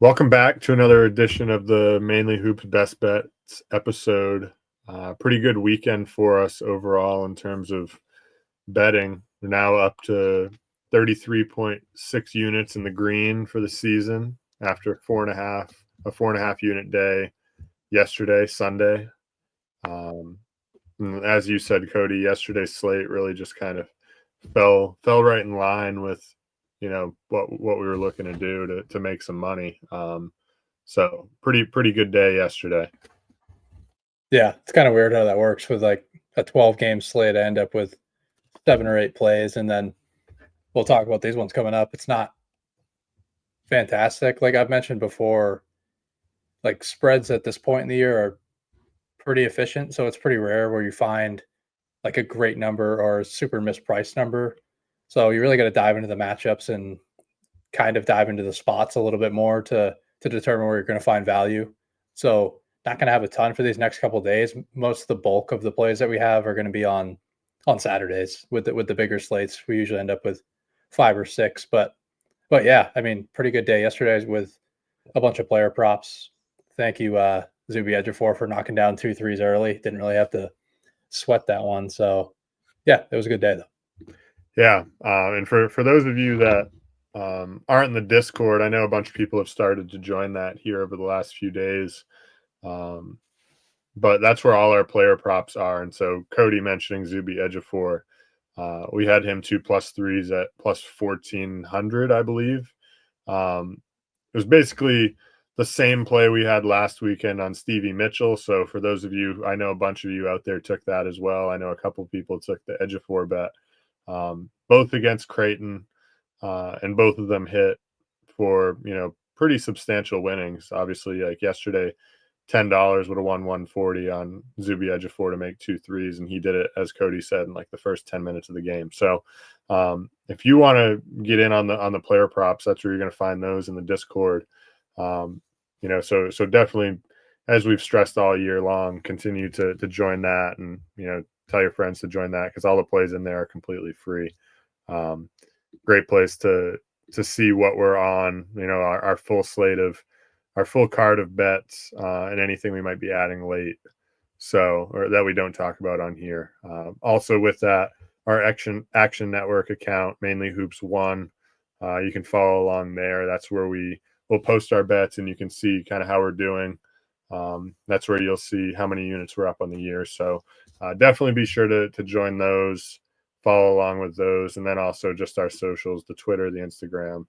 Welcome back to another edition of the Mainly Hoops Best Bets episode. Pretty good weekend for us overall in terms of betting. We're now up to 33.6 units in the green for the season after a 4.5 unit day yesterday, Sunday. As you said, Cody, yesterday's slate really just kind of fell right in line with what we were looking to do to make some money. So pretty good day yesterday. Yeah, it's kind of weird how that works with like a 12 game slate. I end up with 7 or 8 plays, and then we'll talk about these ones coming up. It's not fantastic. Like I've mentioned before, like spreads at this point in the year are pretty efficient. So it's pretty rare where you find like a great number or a super mispriced number. So you really got to dive into the matchups and kind of dive into the spots a little bit more to determine where you're going to find value. So not going to have a ton for these next couple of days. Most of the bulk of the plays that we have are going to be on Saturdays with the bigger slates. We usually end up with 5 or 6, but yeah, I mean, pretty good day yesterday with a bunch of player props. Thank you, Zuby Ejiofor, for knocking down 2 threes early. Didn't really have to sweat that one. So yeah, it was a good day though. Yeah, and for those of you that aren't in the Discord, I know a bunch of people have started to join that here over the last few days. But that's where all our player props are. And so Cody mentioning Zuby Ejiofor, we had him 2+3s at plus 1,400, I believe. It was basically the same play we had last weekend on Stevie Mitchell. So for those of you, I know a bunch of you out there took that as well. I know a couple people took the Ejiofor bet, both against Creighton, and both of them hit for, pretty substantial winnings. Obviously, like yesterday, $10 would have won 140 on Zuby Ejiofor to make 2 threes, and he did it, as Cody said, in like the first 10 minutes of the game. So if you want to get in on the player props, that's where you're going to find those in the Discord. So definitely, as we've stressed all year long, continue to join that, and tell your friends to join that, because all the plays in there are completely free. Great place to see what we're on, our full slate of our full card of bets, and anything we might be adding late, or that we don't talk about on here. Also with that, our Action Network account, Mainly Hoops 1, you can follow along there. That's where we'll post our bets, and you can see kind of how we're doing. That's where you'll see how many units we're up on the year. So definitely be sure to join those, follow along with those, and then also just our socials, the Twitter, the Instagram.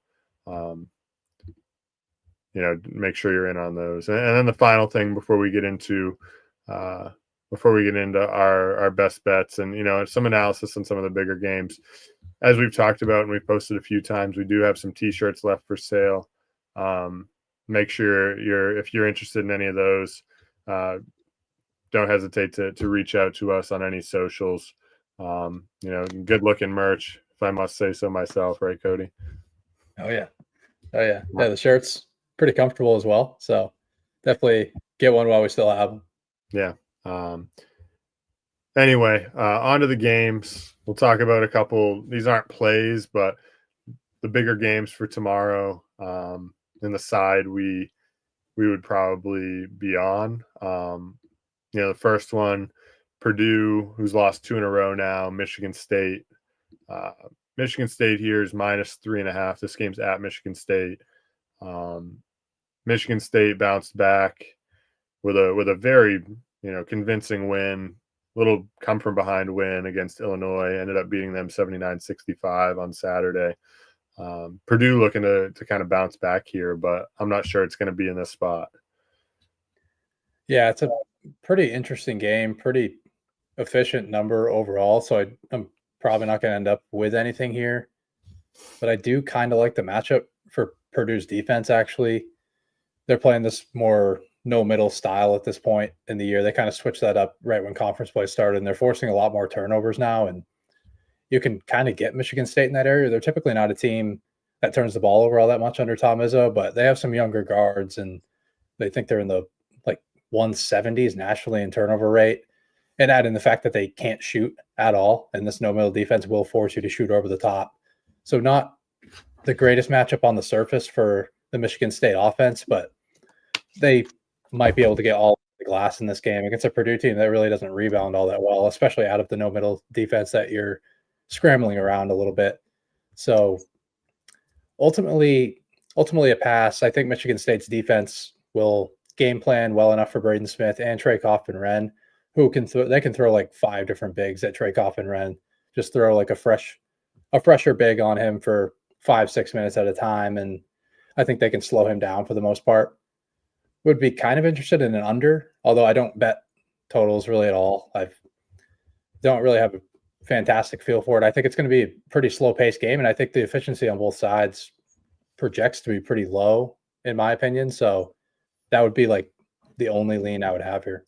Make sure you're in on those. And then the final thing before we get into our best bets and some analysis on some of the bigger games, as we've talked about and we've posted a few times, we do have some t-shirts left for sale. Make sure if you're interested in any of those, don't hesitate to reach out to us on any socials. Good looking merch, if I must say so myself, right, Cody? Oh yeah. The shirt's pretty comfortable as well, so definitely get one while we still have them. Yeah. Anyway, on to the games. We'll talk about a couple. These aren't plays, but the bigger games for tomorrow. In the side we would probably be on. The first one, Purdue, who's lost 2 in a row now. Michigan State. Michigan State here is -3.5. This game's at Michigan State. Michigan State bounced back with a very convincing win, little come from behind win against Illinois. Ended up beating them 79-65 on Saturday. Purdue looking to kind of bounce back here, but I'm not sure it's going to be in this spot. Yeah, it's a pretty interesting game, pretty efficient number overall. So I'm probably not going to end up with anything here, but I do kind of like the matchup for Purdue's defense. Actually, they're playing this more no middle style at this point in the year. They kind of switched that up right when conference play started, and they're forcing a lot more turnovers now. And you can kind of get Michigan State in that area. They're typically not a team that turns the ball over all that much under Tom Izzo, but they have some younger guards, and they think they're in the 170s nationally in turnover rate. And add in the fact that they can't shoot at all, and this no middle defense will force you to shoot over the top. So not the greatest matchup on the surface for the Michigan State offense, but they might be able to get all the glass in this game against a Purdue team that really doesn't rebound all that well, especially out of the no middle defense that you're scrambling around a little bit. So ultimately a pass. I think Michigan State's defense will game plan well enough for Braden Smith and Trey Coffin-Renn, who can they can throw like 5 different bigs at Trey Coffin-Renn. Just throw like a fresher big on him for 5-6 minutes at a time, and I think they can slow him down for the most part. Would be kind of interested in an under, although I don't bet totals really at all. I don't really have a fantastic feel for it. I think it's going to be a pretty slow paced game, and I think the efficiency on both sides projects to be pretty low, in my opinion. So that would be like the only lean I would have here.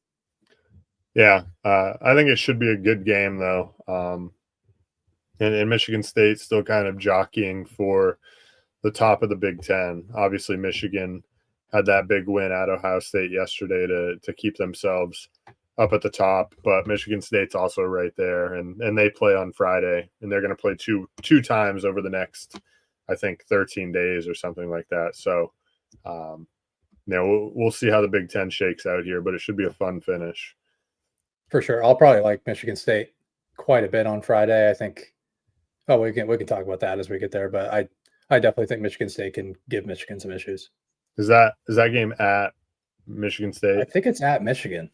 Yeah, I think it should be a good game though. And Michigan State still kind of jockeying for the top of the Big Ten. Obviously, Michigan had that big win at Ohio State yesterday to keep themselves up at the top, but Michigan State's also right there, and they play on Friday, and they're going to play two times over the next, I think, 13 days or something like that. So, we'll see how the Big Ten shakes out here, but it should be a fun finish. For sure. I'll probably like Michigan State quite a bit on Friday. I think, we can talk about that as we get there, but I definitely think Michigan State can give Michigan some issues. Is that game at Michigan State? I think it's at Michigan.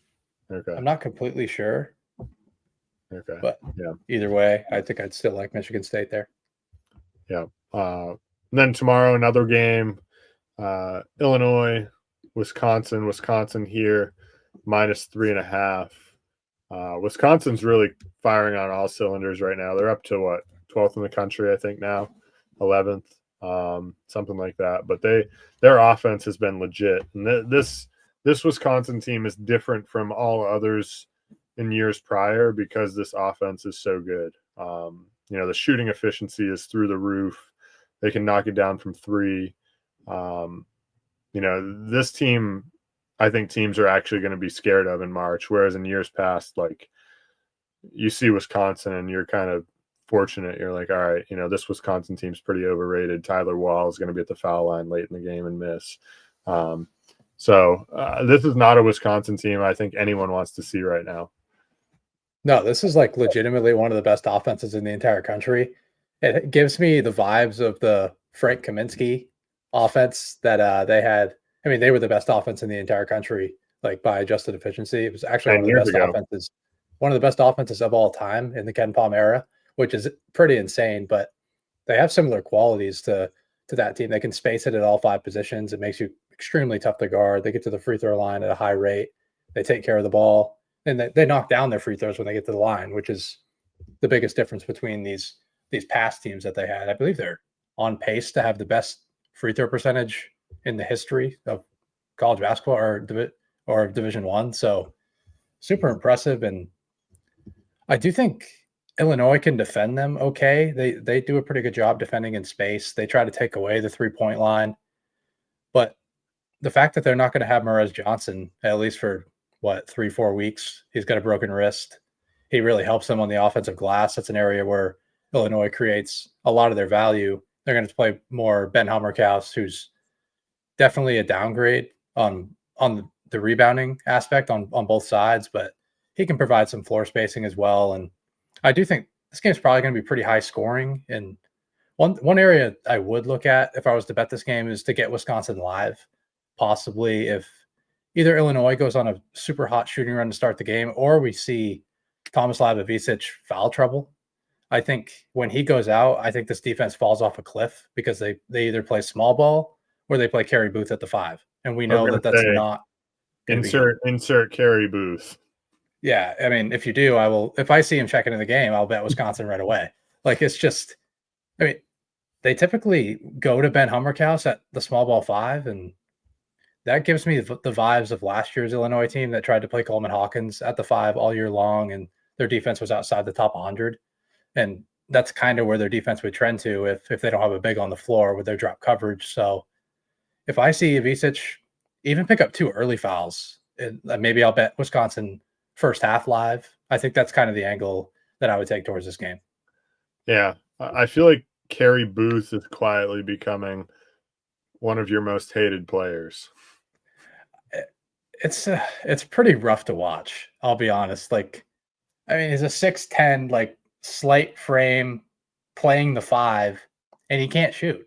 Okay. I'm not completely sure. Okay. But yeah, either way, I think I'd still like Michigan State there. Yeah. Then tomorrow, another game. Illinois, Wisconsin here, -3.5. Wisconsin's really firing on all cylinders right now. They're up to what, 12th in the country, I think now, 11th, something like that. But their offense has been legit. And this Wisconsin team is different from all others in years prior because this offense is so good. The shooting efficiency is through the roof. They can knock it down from 3. This team, I think teams are actually going to be scared of in March, whereas in years past, like, you see Wisconsin and you're kind of fortunate. You're like, all right, this Wisconsin team's pretty overrated. Tyler Wall is going to be at the foul line late in the game and miss. So this is not a Wisconsin team I think anyone wants to see right now. No, this is like legitimately one of the best offenses in the entire country. It gives me the vibes of the Frank Kaminsky offense that they had. I mean, they were the best offense in the entire country, like by adjusted efficiency. It was actually one of the best offenses of all time in the Ken Palm era, which is pretty insane. But they have similar qualities to that team. They can space it at all 5 positions. It makes you extremely tough to guard. They get to the free throw line at a high rate. They take care of the ball, and they knock down their free throws when they get to the line, which is the biggest difference between these past teams that they had. I believe they're on pace to have the best free throw percentage in the history of college basketball or Division I. So super impressive. And I do think Illinois can defend them okay. They do a pretty good job defending in space. They try to take away the 3-point line. But the fact that they're not going to have Morez Johnson, at least for 3-4 weeks, he's got a broken wrist. He really helps them on the offensive glass. That's an area where Illinois creates a lot of their value. They're going to play more Ben Hammerkaus, who's definitely a downgrade on the rebounding aspect on both sides, but he can provide some floor spacing as well. And I do think this game's probably going to be pretty high scoring. And one area I would look at if I was to bet this game is to get Wisconsin live, possibly if either Illinois goes on a super hot shooting run to start the game, or we see Tomislav Ivica foul trouble. I think when he goes out, I think this defense falls off a cliff because they either play small ball or they play Kerry Booth at the 5. And we know that's not insert Kerry Booth. Yeah. I mean, if you do, I will, if I see him checking in the game, I'll bet Wisconsin right away. Like, it's just, I mean, they typically go to Ben Hammerkaus at the small ball 5, and that gives me the vibes of last year's Illinois team that tried to play Coleman Hawkins at the 5 all year long, and their defense was outside the top 100. And that's kind of where their defense would trend to if they don't have a big on the floor with their drop coverage. So if I see Ivica even pick up 2 early fouls, maybe I'll bet Wisconsin first half live. I think that's kind of the angle that I would take towards this game. Yeah, I feel like Kerry Booth is quietly becoming one of your most hated players. It's pretty rough to watch. I'll be honest. Like, I mean, he's a 6'10", like slight frame, playing the 5, and he can't shoot.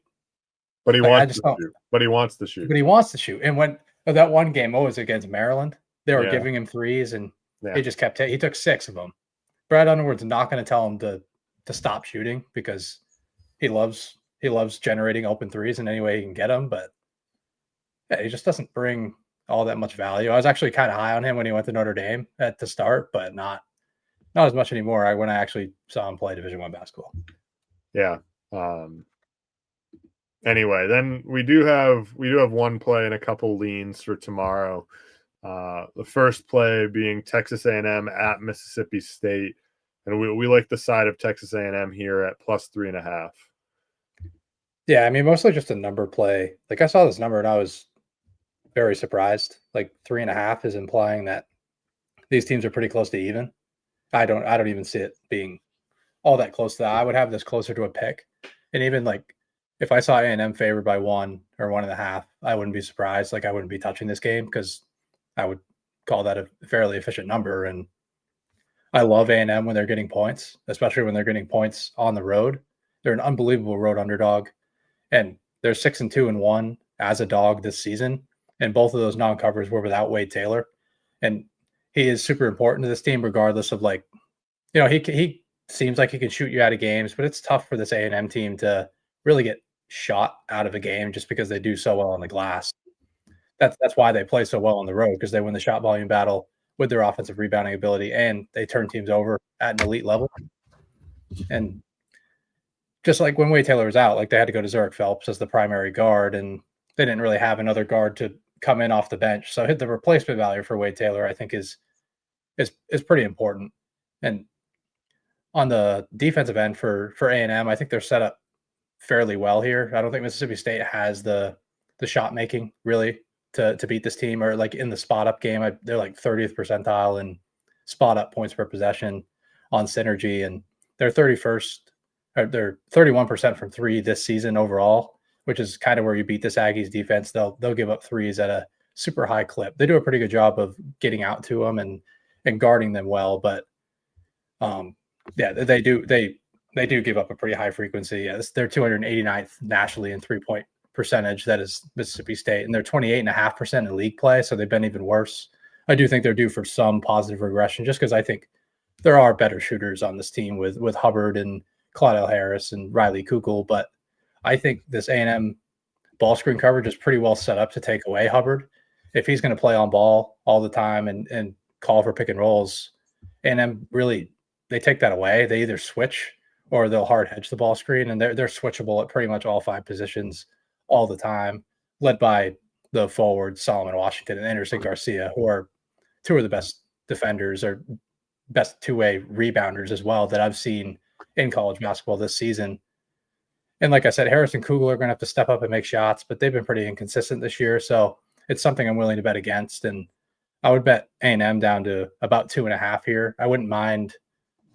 But he Like, I wants just to don't. shoot. But he wants to shoot. But he wants to shoot. And when that one game, what was it, against Maryland? They were Yeah. giving him threes, and Yeah. he just kept. He took 6 of them. Brad Underwood's not going to tell him to stop shooting because he loves generating open threes in any way he can get them. But yeah, he just doesn't bring all that much value. I was actually kind of high on him when he went to Notre Dame at the start, but not as much anymore. When I actually saw him play Division I basketball. Yeah. Anyway, then we do have one play and a couple leans for tomorrow. The first play being Texas A&M at Mississippi State, and we like the side of Texas A&M here at +3.5. Yeah, I mean, mostly just a number play. Like, I saw this number and I was very surprised. Like, 3.5 is implying that these teams are pretty close to even. I don't even see it being all that close to that. I would have this closer to a pick. And even like if I saw A&M favored by 1 or 1.5, I wouldn't be surprised. Like, I wouldn't be touching this game because I would call that a fairly efficient number. And I love A&M when they're getting points, especially when they're getting points on the road. They're an unbelievable road underdog, and they're 6-2-1 as a dog this season. And both of those non-covers were without Wade Taylor, and he is super important to this team, regardless of, like, you know, he seems like he can shoot you out of games, but it's tough for this A&M team to really get shot out of a game just because they do so well on the glass. That's why they play so well on the road, because they win the shot volume battle with their offensive rebounding ability, and they turn teams over at an elite level. And just like when Wade Taylor was out, like, they had to go to Zurich Phelps as the primary guard, and they didn't really have another guard to come in off the bench. So the replacement value for Wade Taylor, I think, is pretty important. And on the defensive end for A&M, I think they're set up fairly well here. I don't think Mississippi State has the shot making really to beat this team, or like in the spot up game. They're like 30th percentile in spot up points per possession on synergy, and they're 31st, or they're 31% from 3 this season overall, which is kind of where you beat this Aggies defense. They'll give up threes at a super high clip. They do a pretty good job of getting out to them and guarding them well, but yeah, they do give up a pretty high frequency. Yeah, they're 289th nationally in 3-point percentage. That is Mississippi State, and they're 28.5% in league play, so they've been even worse. I do think they're due for some positive regression, just because I think there are better shooters on this team with Hubbard and Claudel Harris and Riley Kugel, but I think this A&M ball screen coverage is pretty well set up to take away Hubbard. If he's going to play on ball all the time and call for pick and rolls, A&M really, they take that away. They either switch or they'll hard hedge the ball screen, and they're switchable at pretty much all 5 positions all the time, led by the forwards Solomon Washington and Anderson Garcia, who are 2 of the best defenders or best two-way rebounders as well that I've seen in college basketball this season. And like I said, Harris and Kugel are going to have to step up and make shots, but they've been pretty inconsistent this year, so it's something I'm willing to bet against. And I would bet A&M down to about 2.5 here. I wouldn't mind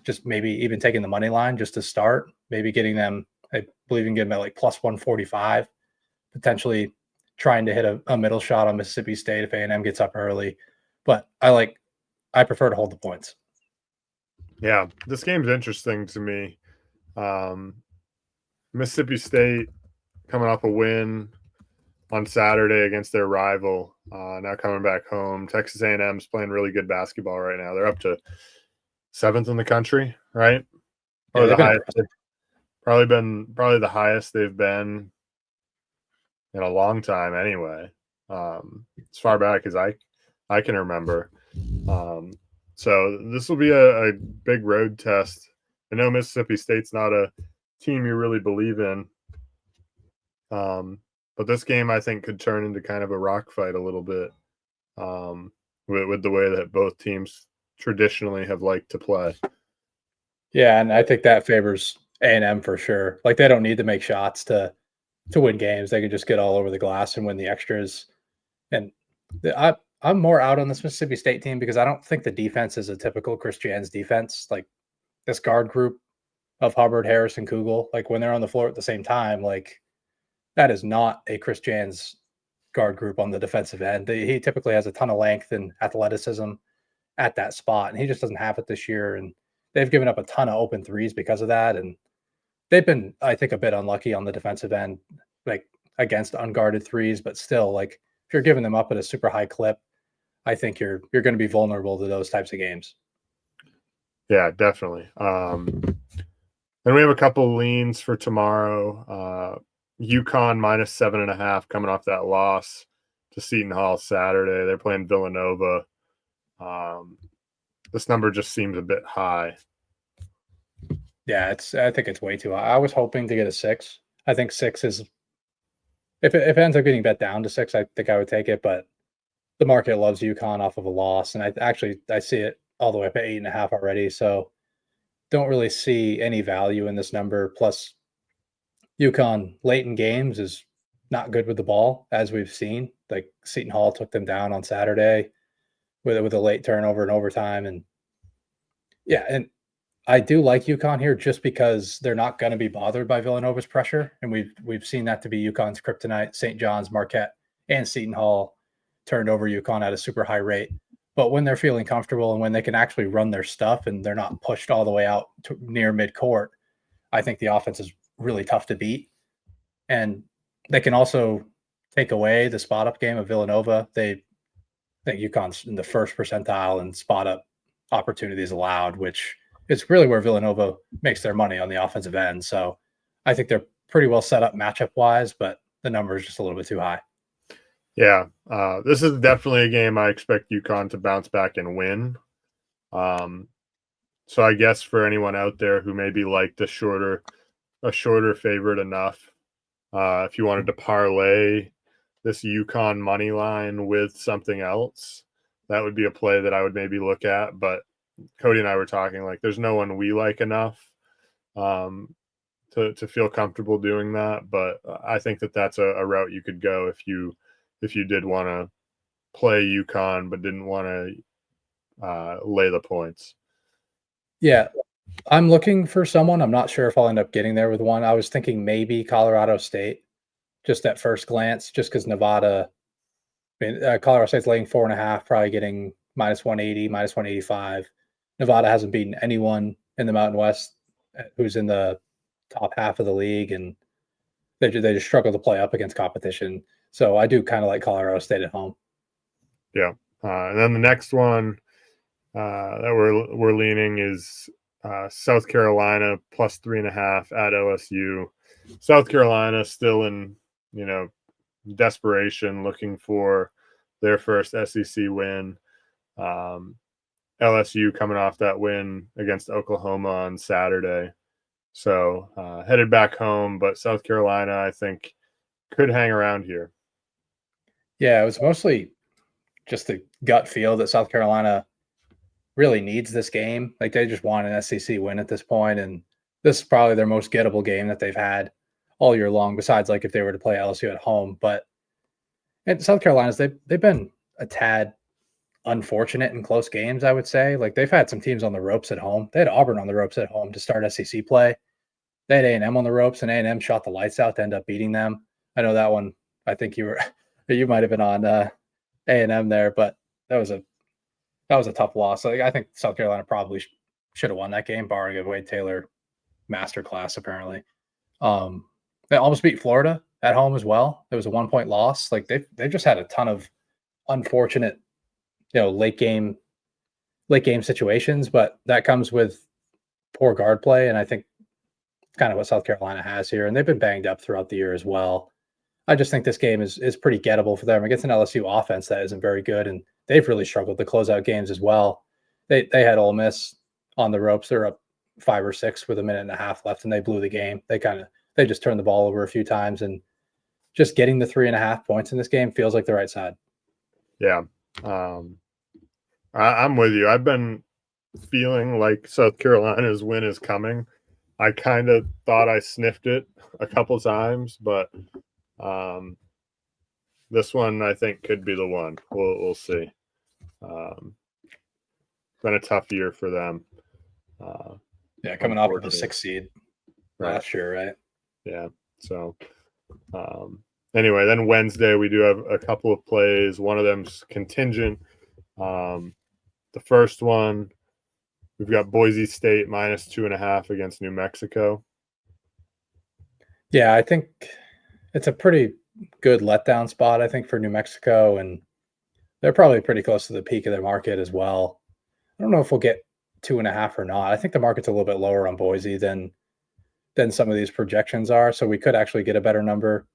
just maybe even taking the money line just to start, maybe getting them, I believe you can get them at like +145, potentially trying to hit a middle shot on Mississippi State if A&M gets up early. But I prefer to hold the points. Yeah, this game's interesting to me. Mississippi State coming off a win on Saturday against their rival, now coming back home. Texas A&M's playing really good basketball right now. They're up to 7th in the country, right? Or the highest. Probably the highest they've been in a long time anyway. As far back as I can remember. So this will be a big road test. I know Mississippi State's not a team you really believe in. But this game, I think, could turn into kind of a rock fight a little bit, with the way that both teams traditionally have liked to play. Yeah, and I think that favors A&M for sure. Like, they don't need to make shots to win games. They can just get all over the glass and win the extras. And I'm more out on this Mississippi State team because I don't think the defense is a typical Christian's defense. Like, this guard group of Hubbard, Harris, and Kugel, like, when they're on the floor at the same time, like, that is not a Chris Jans guard group on the defensive end. He typically has a ton of length and athleticism at that spot, and he just doesn't have it this year. And they've given up a ton of open threes because of that. And they've been, I think, a bit unlucky on the defensive end, like against unguarded threes, but still, like if you're giving them up at a super high clip, I think you're going to be vulnerable to those types of games. Yeah, definitely. And we have a couple leans for tomorrow. UConn minus 7.5 coming off that loss to Seton Hall Saturday. They're playing Villanova. This number just seems a bit high. Yeah, I think it's way too high. I was hoping to get a 6. I think 6 is if it ends up getting bet down to 6, I think I would take it. But the market loves UConn off of a loss, and I see it all the way up at 8.5 already. So don't really see any value in this number. Plus, UConn late in games is not good with the ball, as we've seen. Like Seton Hall took them down on Saturday with a late turnover in overtime, and yeah, and I do like UConn here just because they're not going to be bothered by Villanova's pressure, and we've seen that to be UConn's kryptonite. St. John's, Marquette, and Seton Hall turned over UConn at a super high rate. But when they're feeling comfortable and when they can actually run their stuff and they're not pushed all the way out to near midcourt, I think the offense is really tough to beat. And they can also take away the spot up game of Villanova. They think UConn's in the first percentile in spot up opportunities allowed, which is really where Villanova makes their money on the offensive end. So I think they're pretty well set up matchup wise, but the number is just a little bit too high. Yeah, this is definitely a game I expect UConn to bounce back and win. So I guess for anyone out there who maybe liked a shorter favorite enough, if you wanted to parlay this UConn money line with something else, that would be a play that I would maybe look at. But Cody and I were talking, like, there's no one we like enough to feel comfortable doing that. But I think that that's a route you could go if you did want to play UConn but didn't want to lay the points. Yeah, I'm looking for someone. I'm not sure if I'll end up getting there with one. I was thinking maybe Colorado State, just at first glance, just because Nevada. I mean, Colorado State's laying 4.5, probably getting minus 180, minus 185. Nevada hasn't beaten anyone in the Mountain West who's in the top half of the league, and they just struggle to play up against competition. So I do kind of like Colorado State at home. Yeah, and then the next one that we're leaning is South Carolina plus 3.5 at OSU. South Carolina still in desperation, looking for their first SEC win. LSU coming off that win against Oklahoma on Saturday. So headed back home, but South Carolina, I think, could hang around here. Yeah, it was mostly just the gut feel that South Carolina really needs this game. Like they just want an SEC win at this point, and this is probably their most gettable game that they've had all year long, besides like if they were to play LSU at home. But in South Carolina's, they've been a tad unfortunate in close games, I would say. Like they've had some teams on the ropes at home. They had Auburn on the ropes at home to start SEC play. They had A&M on the ropes, and A&M shot the lights out to end up beating them. I know that one. I think you might have been on A&M there, but that was a tough loss. Like, I think South Carolina probably should have won that game, barring a Wade Taylor masterclass. Apparently, they almost beat Florida at home as well. There was a 1-point loss. Like they've just had a ton of unfortunate, late game situations, but that comes with poor guard play, and I think kind of what South Carolina has here, and they've been banged up throughout the year as well. I just think this game is pretty gettable for them against an LSU offense that isn't very good, and they've really struggled to close out games as well. They had Ole Miss on the ropes. They're up 5 or 6 with a minute and a half left, and they blew the game. They just turned the ball over a few times, and just getting the 3.5 points in this game feels like the right side. Yeah, I'm with you. I've been feeling like South Carolina's win is coming. I kind of thought I sniffed it a couple times, but this one I think could be the one. We'll see. Been a tough year for them. Coming off of the 6th seed last year, right? Yeah. So Anyway, then Wednesday we do have a couple of plays. One of them's contingent. The first one, we've got Boise State -2.5 against New Mexico. Yeah, I think it's a pretty good letdown spot, I think, for New Mexico, and they're probably pretty close to the peak of their market as well. I don't know if we'll get 2.5 or not. I think the market's a little bit lower on Boise than some of these projections are, so we could actually get a better number.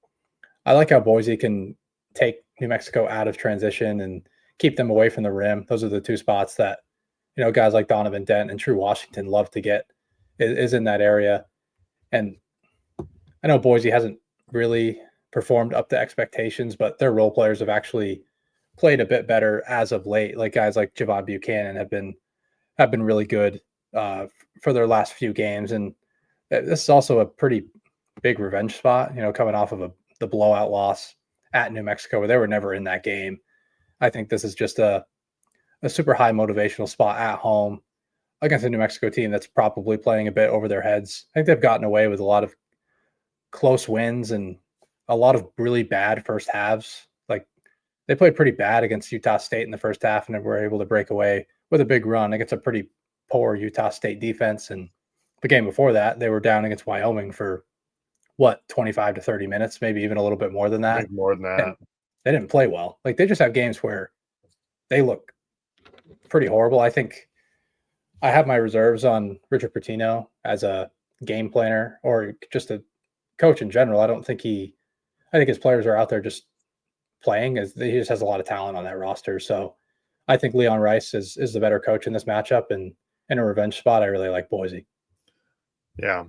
I like how Boise can take New Mexico out of transition and keep them away from the rim. Those are the two spots that, guys like Donovan Dent and True Washington love to get is in that area. And I know Boise hasn't really performed up to expectations, but their role players have actually played a bit better as of late. Like guys like Javon Buchanan have been really good for their last few games, and this is also a pretty big revenge spot. Coming off of the blowout loss at New Mexico, where they were never in that game. I think this is just a super high motivational spot at home against a New Mexico team that's probably playing a bit over their heads. I think they've gotten away with a lot of close wins and a lot of really bad first halves. Like they played pretty bad against Utah State in the first half and then were able to break away with a big run against a pretty poor Utah State defense. And the game before that, they were down against Wyoming for 25 to 30 minutes, maybe even a little bit more than that. I think more than that. And they didn't play well. Like they just have games where they look pretty horrible. I think I have my reserves on Richard Pitino as a game planner or just a coach in general. I think his players are out there just playing as he just has a lot of talent on that roster. So I think Leon Rice is the better coach in this matchup, and in a revenge spot, I really like Boise. Yeah.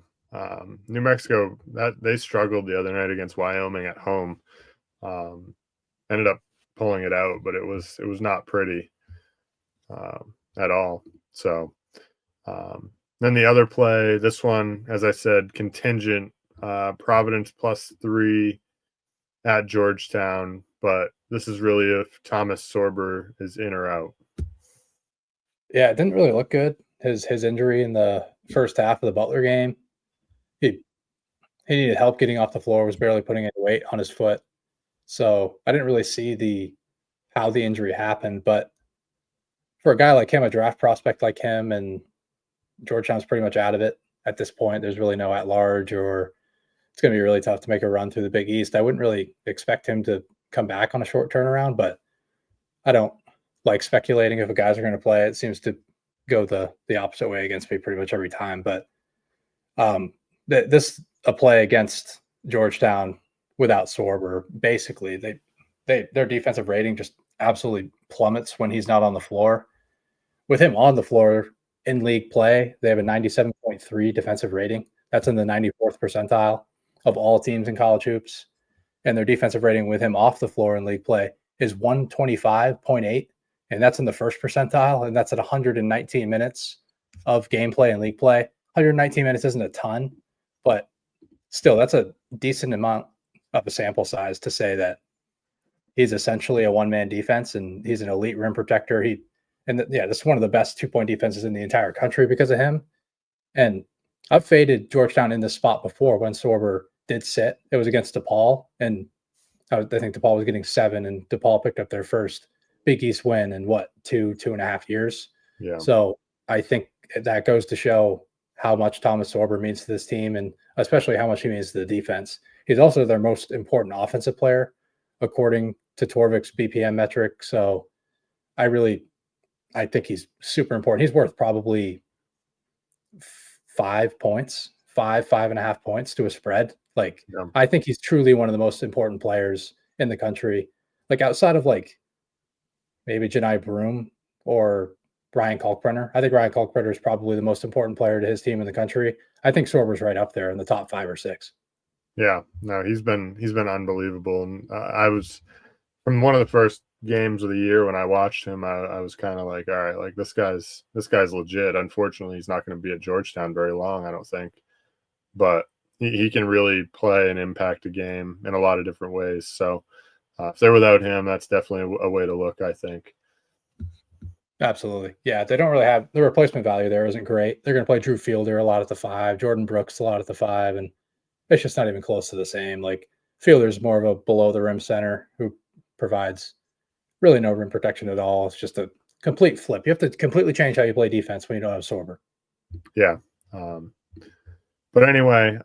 New Mexico, that they struggled the other night against Wyoming at home. Ended up pulling it out, but it was not pretty at all. So then the other play, this one, as I said, contingent, Providence +3 at Georgetown, but this is really if Thomas Sorber is in or out. Yeah, it didn't really look good. His injury in the first half of the Butler game, he needed help getting off the floor, was barely putting any weight on his foot. So I didn't really see how the injury happened, but for a guy like him, a draft prospect like him, and Georgetown's pretty much out of it at this point. There's really no at-large, or it's going to be really tough to make a run through the Big East. I wouldn't really expect him to come back on a short turnaround, but I don't like speculating if a guys are going to play. It seems to go the opposite way against me pretty much every time. But this a play against Georgetown without Sorber. Basically, their defensive rating just absolutely plummets when he's not on the floor. With him on the floor in league play, they have a 97.3 defensive rating. That's in the 94th percentile of all teams in college hoops. And their defensive rating with him off the floor in league play is 125.8. And that's in the first percentile. And that's at 119 minutes of gameplay and league play. 119 minutes isn't a ton, but still, that's a decent amount of a sample size to say that he's essentially a one-man defense and he's an elite rim protector. This is one of the best 2-point defenses in the entire country because of him. And I've faded Georgetown in this spot before when Sorber did sit. It was against DePaul, and I think DePaul was getting 7, and DePaul picked up their first Big East win in 2.5 years. Yeah. So I think that goes to show how much Thomas Sorber means to this team, and especially how much he means to the defense. He's also their most important offensive player, according to Torvik's BPM metric. So I think he's super important. He's worth probably 5 points, 5.5 points to a spread. I think he's truly one of the most important players in the country. Like outside of maybe Janai Broom or Ryan Kalkbrenner. I think Ryan Kalkbrenner is probably the most important player to his team in the country. I think Sorber's right up there in the top 5 or 6. Yeah, no, he's been unbelievable. And I was from one of the first games of the year when I watched him, I was kind of like, all right, like this guy's legit. Unfortunately, he's not going to be at Georgetown very long, I don't think. But he can really play and impact a game in a lot of different ways. So if they're without him, that's definitely a way to look, I think. Absolutely. Yeah, they don't really have the replacement value there isn't great. They're going to play Drew Fielder a lot at the 5, Jordan Brooks a lot at the 5, and it's just not even close to the same. Like Fielder's more of a below the rim center who provides really no rim protection at all. It's just a complete flip. You have to completely change how you play defense when you don't have Sorber. Yeah. But anyway,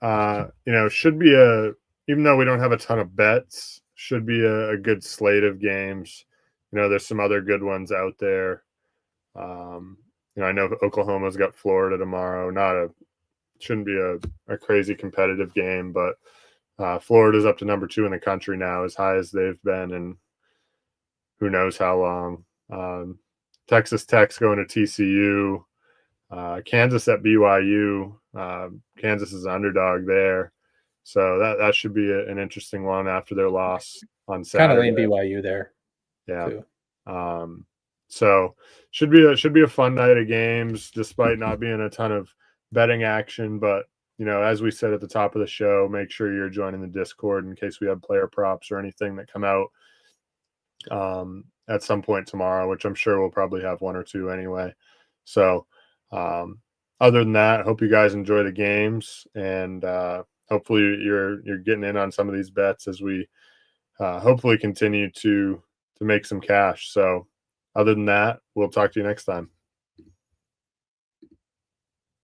should be even though we don't have a ton of bets, should be a good slate of games. There's some other good ones out there. I know Oklahoma's got Florida tomorrow. Shouldn't be a crazy competitive game, but Florida's up to number 2 in the country now, as high as they've been, and who knows how long. Texas Tech's going to TCU. Kansas at BYU. Kansas is an underdog there, so that should be an interesting one after their loss on Saturday. Kind of lean BYU there. Yeah. So should be a fun night of games, despite not being a ton of betting action. But as we said at the top of the show, make sure you're joining the Discord in case we have player props or anything that come out at some point tomorrow, which I'm sure we'll probably have one or two anyway. So other than that, I hope you guys enjoy the games, and hopefully you're getting in on some of these bets as we hopefully continue to make some cash. So other than that, we'll talk to you next time.